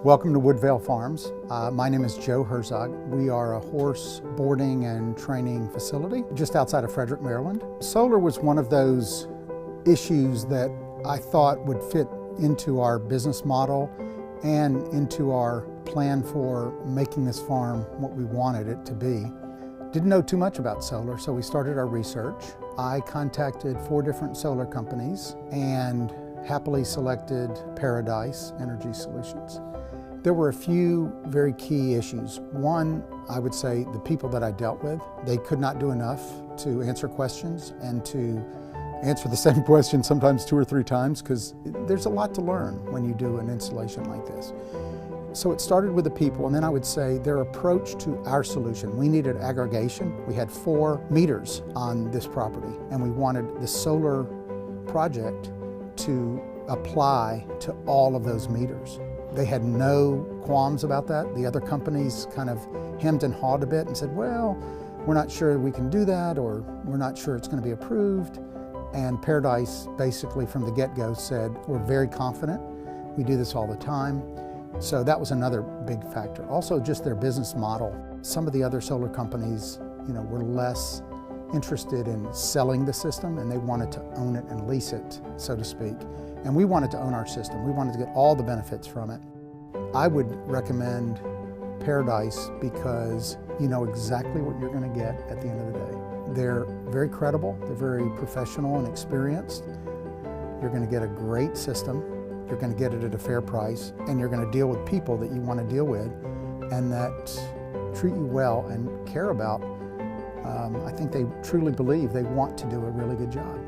Welcome to Woodvale Farms. My name is Joe Herzog. We are a horse boarding and training facility just outside of Frederick, Maryland. Solar was one of those issues that I thought would fit into our business model and into our plan for making this farm what we wanted it to be. Didn't know too much about solar, so we started our research. I contacted 4 different solar companies and happily selected Paradise Energy Solutions. There were a few very key issues. One, I would say the people that I dealt with, they could not do enough to answer questions and to answer the same question sometimes 2 or 3 times, because there's a lot to learn when you do an installation like this. So it started with the people, and then I would say their approach to our solution. We needed aggregation. We had 4 meters on this property, and we wanted the solar project to apply to all of those meters. They had no qualms about that. The other companies kind of hemmed and hawed a bit and said, well, we're not sure we can do that, or we're not sure it's going to be approved. And Paradise basically from the get-go said, we're very confident. We do this all the time. So that was another big factor. Also just their business model. Some of the other solar companies, were less interested in selling the system, and they wanted to own it and lease it, so to speak. And we wanted to own our system. We wanted to get all the benefits from it. I would recommend Paradise because you know exactly what you're going to get at the end of the day. They're very credible, they're very professional and experienced. You're going to get a great system, you're going to get it at a fair price, and you're going to deal with people that you want to deal with and that treat you well and care about. I think they truly believe they want to do a really good job.